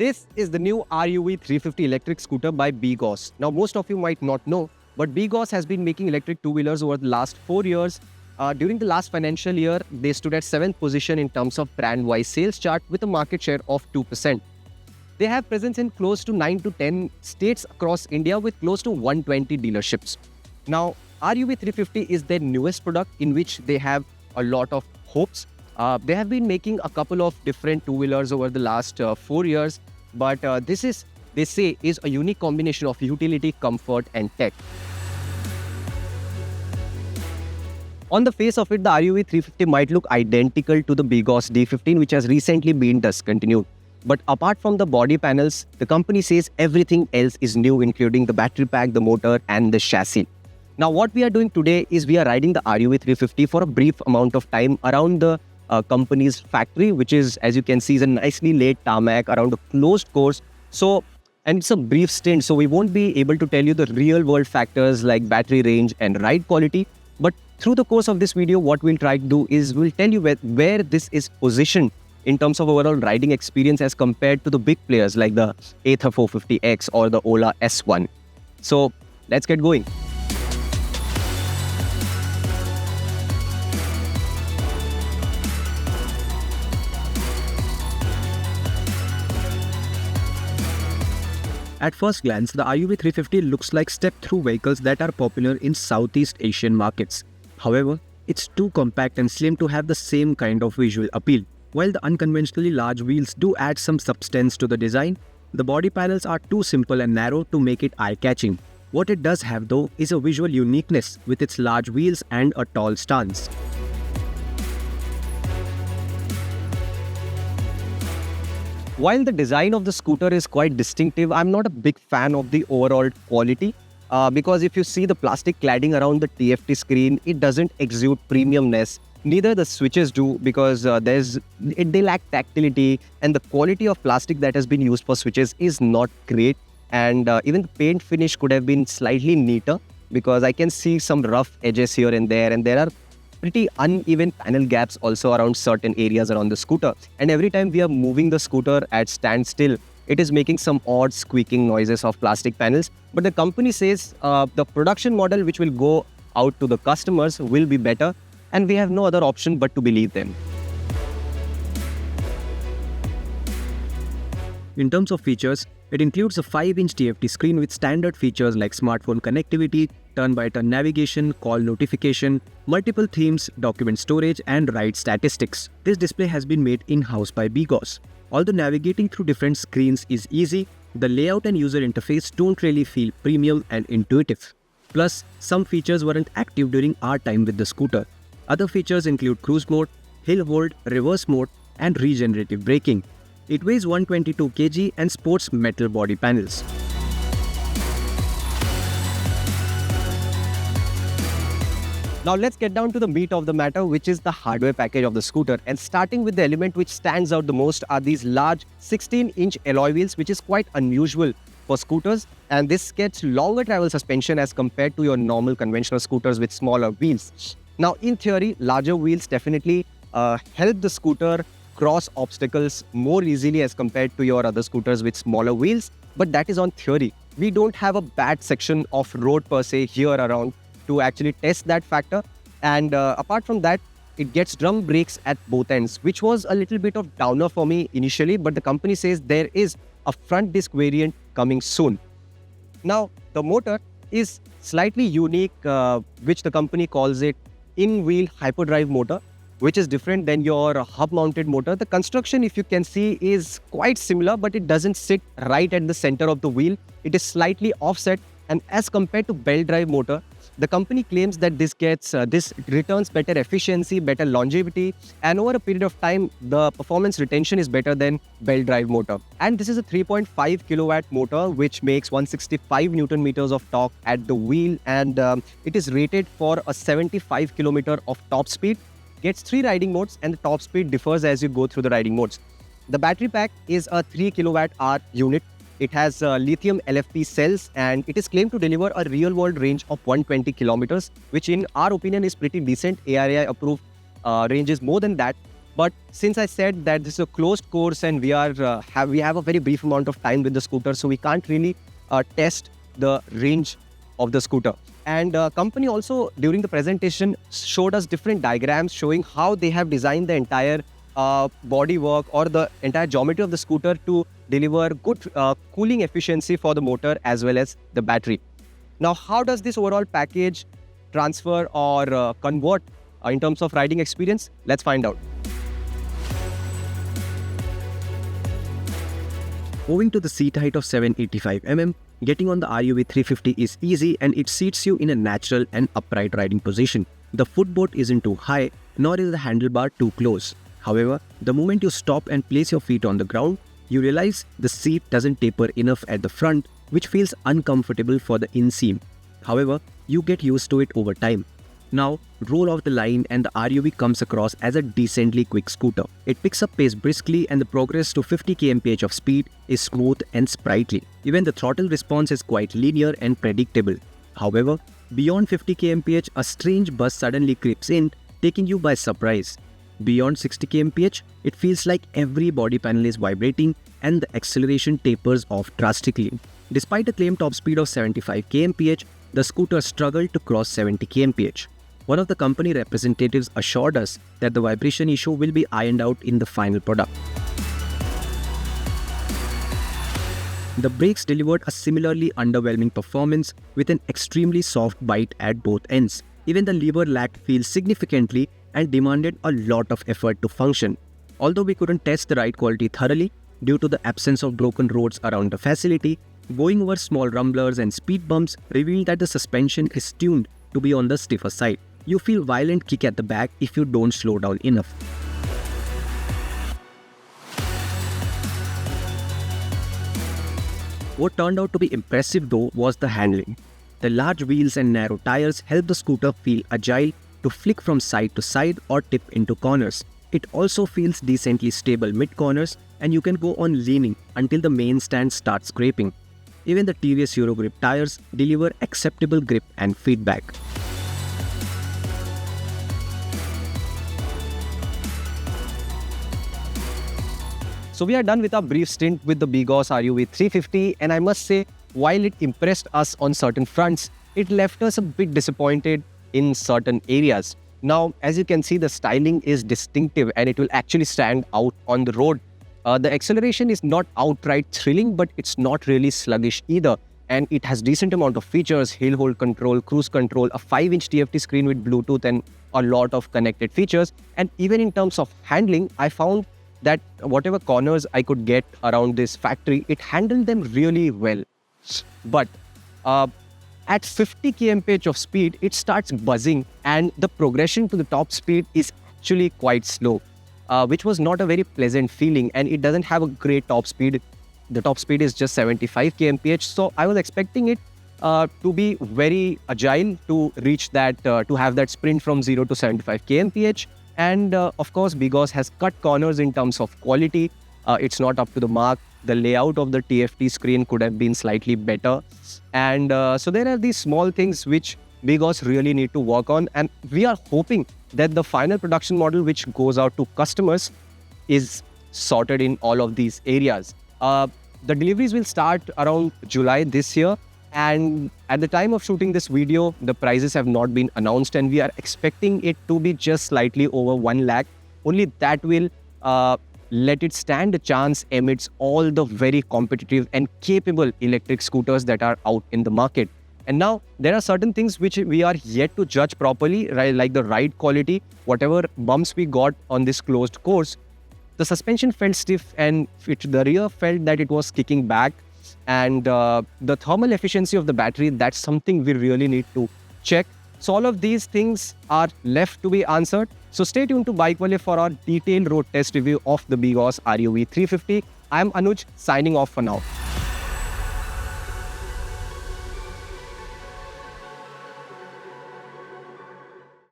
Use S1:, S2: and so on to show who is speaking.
S1: This is the new RUV 350 electric scooter by Bgauss. Now, most of you might not know, but Bgauss has been making electric two-wheelers over the last 4 years. During the last financial year, they stood at 7th position in terms of brand-wise sales chart with a market share of 2%. They have presence in close to 9 to 10 states across India with close to 120 dealerships. Now, RUV 350 is their newest product in which they have a lot of hopes. They have been making a couple of different two-wheelers over the last 4 years, but this is, they say, is a unique combination of utility, comfort, and tech. On the face of it, the RUV 350 might look identical to the Bgauss D15, which has recently been discontinued. But apart from the body panels, the company says everything else is new, including the battery pack, the motor, and the chassis. Now, what we are doing today is we are riding the RUV 350 for a brief amount of time around the company's factory, which is, as you can see, is a nicely laid tarmac around a closed course. So, and it's a brief stint, so we won't be able to tell you the real world factors like battery range and ride quality. But through the course of this video, what we'll try to do is we'll tell you where this is positioned in terms of overall riding experience as compared to the big players like the Ather 450X or the Ola S1. So let's get going.
S2: At first glance, the RUV 350 looks like step-through vehicles that are popular in Southeast Asian markets. However, it's too compact and slim to have the same kind of visual appeal. While the unconventionally large wheels do add some substance to the design, the body panels are too simple and narrow to make it eye-catching. What it does have though is a visual uniqueness with its large wheels and a tall stance.
S1: While the design of the scooter is quite distinctive, I'm not a big fan of the overall quality because if you see the plastic cladding around the TFT screen, it doesn't exude premiumness. Neither the switches do because they lack tactility, and the quality of plastic that has been used for switches is not great. And even the paint finish could have been slightly neater because I can see some rough edges here and there are pretty uneven panel gaps also around certain areas around the scooter. And every time we are moving the scooter at standstill, it is making some odd squeaking noises of plastic panels. But the company says the production model which will go out to the customers will be better, and we have no other option but to believe them.
S2: In terms of features, it includes a 5-inch TFT screen with standard features like smartphone connectivity, turn-by-turn navigation, call notification, multiple themes, document storage, and ride statistics. This display has been made in-house by Bgauss. Although navigating through different screens is easy, the layout and user interface don't really feel premium and intuitive. Plus, some features weren't active during our time with the scooter. Other features include cruise mode, hill hold, reverse mode, and regenerative braking. It weighs 122 kg and sports metal body panels.
S1: Now let's get down to the meat of the matter, which is the hardware package of the scooter. And starting with the element which stands out the most are these large 16-inch alloy wheels, which is quite unusual for scooters. And this gets longer travel suspension as compared to your normal conventional scooters with smaller wheels. Now, in theory, larger wheels definitely help the scooter cross obstacles more easily as compared to your other scooters with smaller wheels. But that is on theory. We don't have a bad section of road per se here around to actually test that factor. And apart from that, it gets drum brakes at both ends, which was a little bit of downer for me initially, but the company says there is a front disc variant coming soon. Now, the motor is slightly unique, which the company calls it in-wheel hyperdrive motor, which is different than your hub-mounted motor. The construction, if you can see, is quite similar, but it doesn't sit right at the center of the wheel. It is slightly offset, and as compared to belt drive motor, the company claims that this returns better efficiency, better longevity, and over a period of time, the performance retention is better than belt drive motor. And this is a 3.5 kilowatt motor, which makes 165 Newton meters of torque at the wheel, and it is rated for a 75 kilometer of top speed. Gets 3 riding modes, and the top speed differs as you go through the riding modes. The battery pack is a 3 kilowatt hour unit. It has lithium LFP cells, and it is claimed to deliver a real-world range of 120 kilometers, which in our opinion is pretty decent. ARAI approved range is more than that. But since I said that this is a closed course and we have a very brief amount of time with the scooter, so we can't really test the range of the scooter. And company also during the presentation showed us different diagrams showing how they have designed the entire body work or the entire geometry of the scooter to deliver good cooling efficiency for the motor as well as the battery. Now, how does this overall package transfer or convert in terms of riding experience? Let's find out.
S2: Owing to the seat height of 785 mm, getting on the RUV 350 is easy and it seats you in a natural and upright riding position. The footboard isn't too high, nor is the handlebar too close. However, the moment you stop and place your feet on the ground, you realize the seat doesn't taper enough at the front, which feels uncomfortable for the inseam. However, you get used to it over time. Now, roll off the line and the RUV comes across as a decently quick scooter. It picks up pace briskly and the progress to 50 kmph of speed is smooth and sprightly. Even the throttle response is quite linear and predictable. However, beyond 50 kmph, a strange buzz suddenly creeps in, taking you by surprise. Beyond 60 kmph, it feels like every body panel is vibrating and the acceleration tapers off drastically. Despite a claimed top speed of 75 kmph, the scooter struggled to cross 70 kmph. One of the company representatives assured us that the vibration issue will be ironed out in the final product. The brakes delivered a similarly underwhelming performance with an extremely soft bite at both ends. Even the lever lagged feels significantly and demanded a lot of effort to function. Although we couldn't test the ride quality thoroughly due to the absence of broken roads around the facility, going over small rumblers and speed bumps revealed that the suspension is tuned to be on the stiffer side. You feel violent kick at the back if you don't slow down enough. What turned out to be impressive though was the handling. The large wheels and narrow tires help the scooter feel agile to flick from side to side or tip into corners. It also feels decently stable mid-corners and you can go on leaning until the main stand starts scraping. Even the TVS Eurogrip tires deliver acceptable grip and feedback.
S1: So we are done with our brief stint with the Bgauss RUV 350, and I must say, while it impressed us on certain fronts, it left us a bit disappointed in certain areas. Now, as you can see, the styling is distinctive and it will actually stand out on the road. The acceleration is not outright thrilling, but it's not really sluggish either. And it has decent amount of features: hill hold control, cruise control, a 5-inch TFT screen with Bluetooth and a lot of connected features. And even in terms of handling, I found that whatever corners I could get around this factory, it handled them really well. But at 50 kmph of speed, it starts buzzing and the progression to the top speed is actually quite slow, which was not a very pleasant feeling, and it doesn't have a great top speed. The top speed is just 75 kmph, so I was expecting it to be very agile to reach that, to have that sprint from 0 to 75 kmph. And of course, Bgauss has cut corners in terms of quality. It's not up to the mark. The layout of the TFT screen could have been slightly better. And so there are these small things which Bgauss really need to work on. And we are hoping that the final production model which goes out to customers is sorted in all of these areas. The deliveries will start around July this year. And at the time of shooting this video, the prices have not been announced and we are expecting it to be just slightly over 1 lakh. Only that will let it stand a chance amidst all the very competitive and capable electric scooters that are out in the market. And now there are certain things which we are yet to judge properly, right? Like the ride quality. Whatever bumps we got on this closed course, the suspension felt stiff and the rear felt that it was kicking back. And the thermal efficiency of the battery, that's something we really need to check. So all of these things are left to be answered. So stay tuned to BikeWale for our detailed road test review of the Bgauss RUV 350. I'm Anuj, signing off for now.